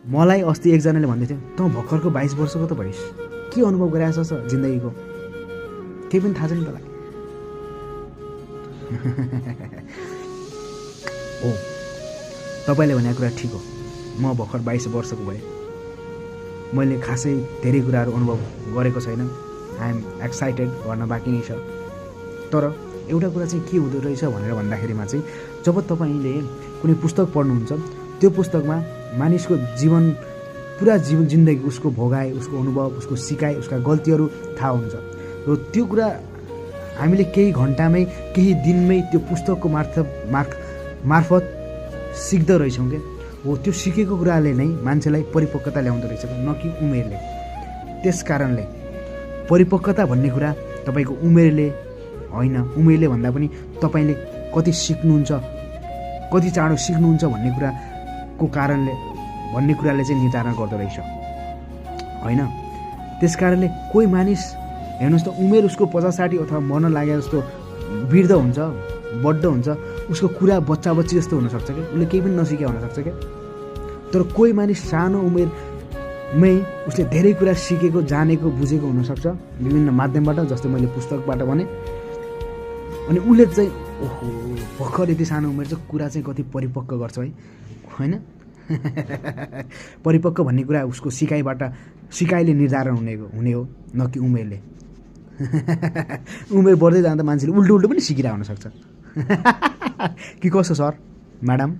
मलाई अस्ति एकजनाले भन्दै थियो तँ भर्खरको 22 वर्षको त भइस्, के अनुभव गरिरहेको छ जिन्दगीको, केही पनि थाहा छैन तँलाई। हो, तपाईँले भनेको कुरा ठिक हो। म भर्खर 22 वर्षको भएँ, मैले खासै धेरै कुराहरू अनुभव गरेको छैन। आई एम एक्साइटेड, गर्न बाँकी नै छ। तर एउटा कुरा चाहिँ के हुँदो रहेछ भनेर भन्दाखेरिमा चाहिँ जब तपाईँले कुनै पुस्तक पढ्नुहुन्छ, त्यो पुस्तकमा मानिसको जीवन, पुरा जीवन जिन्दगी, उसको भोगाइ, उसको अनुभव, उसको सिकाइ, उसका गल्तीहरू थाहा हुन्छ। र त्यो कुरा हामीले केही घन्टामै, केही दिनमै त्यो पुस्तकको मार्फत सिक्दो रहेछौँ क्या। हो, त्यो सिकेको कुराले नै मान्छेलाई परिपक्वता ल्याउँदो रहेछ, न कि उमेरले। त्यस कारणले परिपक्वता भन्ने कुरा तपाईँको उमेरले होइन, उमेरले भन्दा पनि तपाईँले कति सिक्नुहुन्छ, कति चाँडो सिक्नुहुन्छ भन्ने कुराले चाहिँ निर्धारण गर्दो रहेछ होइन। त्यस कारणले कोही मानिस हेर्नुहोस् त, उमेर उसको 50-60 अथवा मर्न लागे जस्तो वृद्ध हुन्छ, बड्ड हुन्छ, उसको कुरा बच्चा बच्ची जस्तो हुनसक्छ क्या, उसले केही पनि नसिकेको हुनसक्छ क्या। तर कोही मानिस सानो उमेरमै उसले धेरै कुरा सिकेको, जानेको, बुझेको हुनसक्छ विभिन्न माध्यमबाट, जस्तै मैले पुस्तकबाट भने। अनि उसले चाहिँ ओहो भर्खर यति सानो उमेर चाहिँ कुरा चाहिँ कति परिपक्व गर्छ है होइन। परिपक्व भन्ने कुरा उसको सिकाइले निर्धारण हुने हो, न कि उमेरले। उमेर बढ्दै जाँदा मान्छेले उल्टो पनि सिकिरहेको हुनसक्छ। कि कसो सर, म्याडम?